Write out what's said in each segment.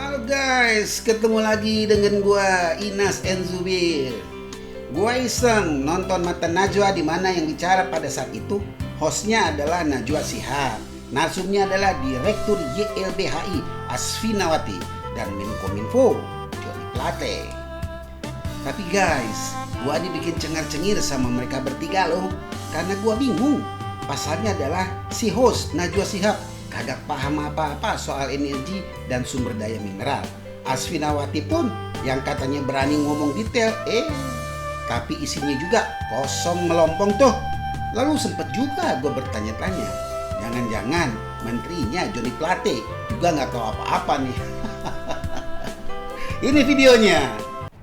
Halo guys, ketemu lagi dengan gua Inas and Zubir. Gua iseng nonton Mata Najwa di mana yang bicara pada saat itu hostnya adalah Najwa Shihab, narsumnya adalah Direktur YLBHI Asfinawati dan Menkominfo Johnny Plate. Tapi guys, gua dibikin cengar-cengir sama mereka bertiga loh, karena gua bingung. Pasalnya adalah si host Najwa Shihab kagak paham apa-apa soal energi dan sumber daya mineral. Asfinawati pun yang katanya berani ngomong detail, tapi isinya juga kosong melompong tuh. Lalu sempet juga gue bertanya-tanya, jangan-jangan menterinya Johnny Plate juga nggak tahu apa-apa nih. Ini videonya.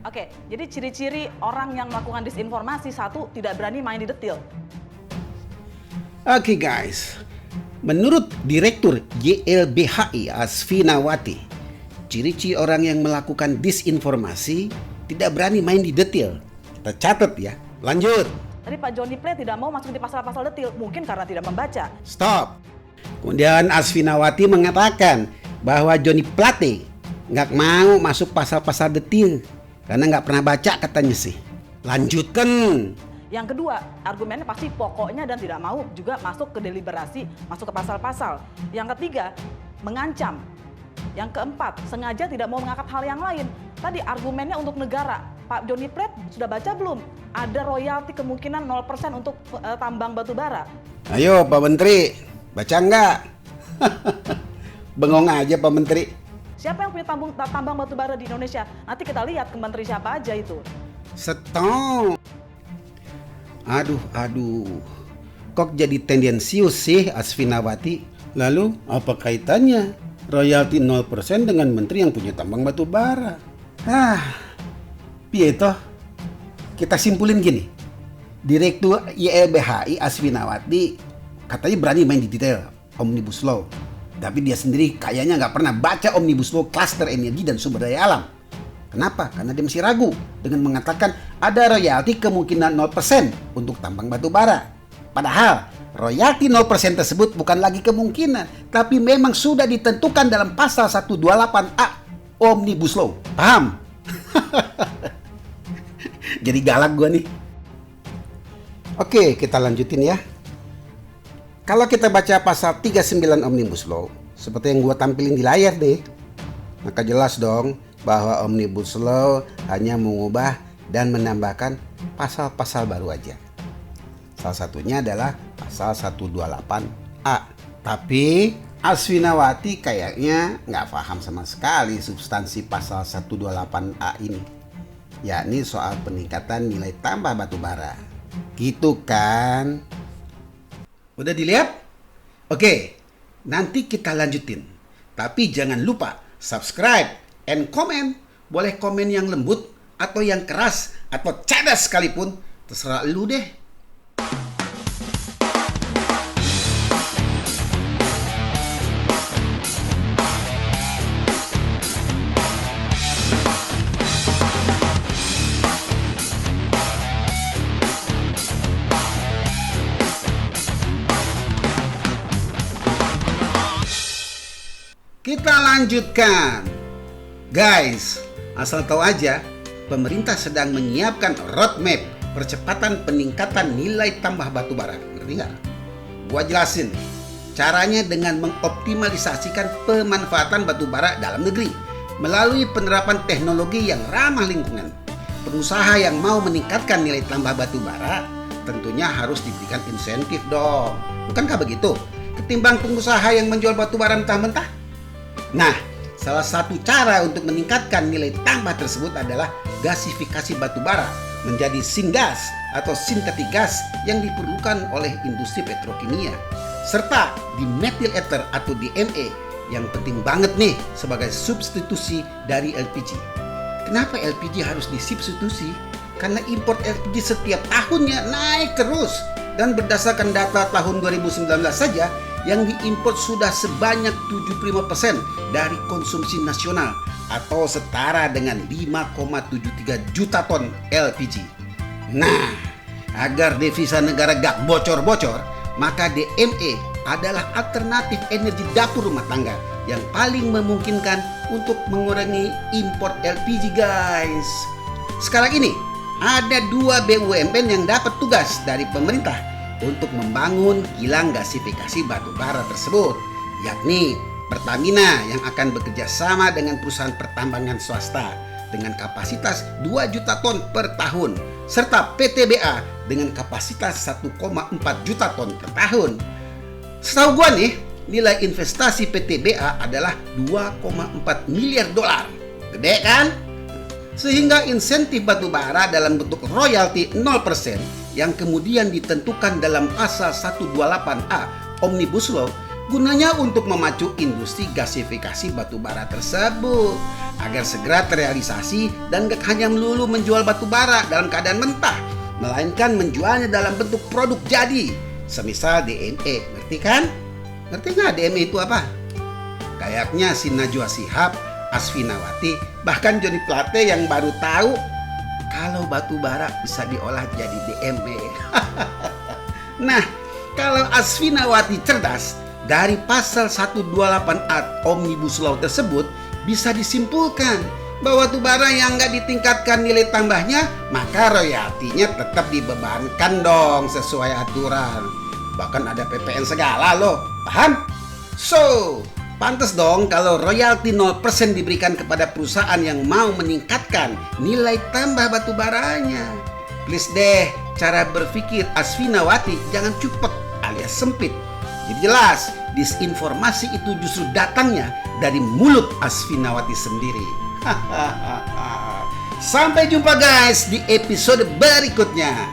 Oke, jadi ciri-ciri orang yang melakukan disinformasi, satu, tidak berani main di detil. Oke guys, menurut Direktur YLBHI Asfinawati, ciri-ciri orang yang melakukan disinformasi tidak berani main di detail. Kita catat ya, lanjut. Tadi Pak Johnny Plate tidak mau masuk di pasal-pasal detil, mungkin karena tidak membaca. Stop. Kemudian Asfinawati mengatakan bahwa Johnny Plate nggak mau masuk pasal-pasal detail karena nggak pernah baca katanya sih. Lanjutkan. Yang kedua, argumennya pasti pokoknya dan tidak mau juga masuk ke deliberasi, masuk ke pasal-pasal. Yang ketiga, mengancam. Yang keempat, sengaja tidak mau mengangkat hal yang lain. Tadi argumennya untuk negara. Pak Johnny Plate sudah baca belum? Ada royalti kemungkinan 0% untuk tambang batu bara. Ayo Pak Menteri, baca nggak? Bengong aja Pak Menteri. Siapa yang punya tambang batu bara di Indonesia? Nanti kita lihat ke menteri siapa aja itu. Stop. Aduh, kok jadi tendensius sih Asfinawati? Lalu apa kaitannya royalti 0% dengan menteri yang punya tambang batu bara? Piye toh? Kita simpulin gini. Direktur YLBHI Asfinawati katanya berani main di detail Omnibus Law. Tapi dia sendiri kayaknya nggak pernah baca Omnibus Law Cluster Energi dan Sumber Daya Alam. Kenapa? Karena dia masih ragu dengan mengatakan ada royalti kemungkinan 0% untuk tambang batu bara. Padahal royalti 0% tersebut bukan lagi kemungkinan, tapi memang sudah ditentukan dalam pasal 128A Omnibus Law. Paham? Jadi galak gua nih. Oke, kita lanjutin ya. Kalau kita baca pasal 39 Omnibus Law, seperti yang gua tampilin di layar deh, maka jelas dong bahwa Omnibus Law hanya mengubah dan menambahkan pasal-pasal baru aja. Salah satunya adalah pasal 128A. Tapi Asfinawati kayaknya nggak paham sama sekali substansi pasal 128A ini, yakni soal peningkatan nilai tambah batu bara. Gitu kan? Udah dilihat? Oke, nanti kita lanjutin. Tapi jangan lupa subscribe and comment. Boleh komen yang lembut atau yang keras atau cadas sekalipun, terserah lu deh. Kita lanjutkan. Guys, asal tahu aja, pemerintah sedang menyiapkan roadmap percepatan peningkatan nilai tambah batu bara. Ngerti nggak? Gua jelasin. Caranya dengan mengoptimalisasikan pemanfaatan batu bara dalam negeri melalui penerapan teknologi yang ramah lingkungan. Pengusaha yang mau meningkatkan nilai tambah batu bara tentunya harus diberikan insentif dong. Bukankah begitu? Ketimbang pengusaha yang menjual batu bara mentah-mentah. Nah, salah satu cara untuk meningkatkan nilai tambah tersebut adalah gasifikasi batu bara menjadi syngas atau sintetik gas yang diperlukan oleh industri petrokimia, serta dimethyl ether atau DME yang penting banget nih sebagai substitusi dari LPG. Kenapa LPG harus disubstitusi? Karena impor LPG setiap tahunnya naik terus, dan berdasarkan data tahun 2019 saja yang diimpor sudah sebanyak 75% dari konsumsi nasional atau setara dengan 5,73 juta ton LPG. Nah, agar devisa negara gak bocor-bocor, maka DME adalah alternatif energi dapur rumah tangga yang paling memungkinkan untuk mengurangi impor LPG, guys. Sekarang ini ada 2 BUMN yang dapat tugas dari pemerintah untuk membangun kilang gasifikasi batu bara tersebut, yakni Pertamina yang akan bekerja sama dengan perusahaan pertambangan swasta dengan kapasitas 2 juta ton per tahun, serta PTBA dengan kapasitas 1,4 juta ton per tahun. Setahu gua nih, nilai investasi PTBA adalah 2,4 miliar dolar. Gede kan? Sehingga insentif batu bara dalam bentuk royalti 0% yang kemudian ditentukan dalam pasal 128A Omnibus Law gunanya untuk memacu industri gasifikasi batu bara tersebut agar segera terrealisasi dan gak hanya melulu menjual batu bara dalam keadaan mentah, melainkan menjualnya dalam bentuk produk jadi, semisal DME. Ngerti kan? Ngerti nggak DME itu apa? Kayaknya si Najwa Shihab, Asfinawati, bahkan Joni Plate yang baru tahu kalau batu bara bisa diolah jadi DME. Nah, kalau Asfinawati cerdas, dari pasal 128A Omnibus Law tersebut bisa disimpulkan bahwa batu bara yang nggak ditingkatkan nilai tambahnya, maka royaltinya tetap dibebankan dong sesuai aturan. Bahkan ada PPN segala loh, paham? So, pantas dong kalau royalti 0% diberikan kepada perusahaan yang mau meningkatkan nilai tambah batu baranya. Please deh, cara berpikir Asfinawati jangan cupek alias sempit. Jadi jelas, disinformasi itu justru datangnya dari mulut Asfinawati sendiri. Sampai jumpa guys di episode berikutnya.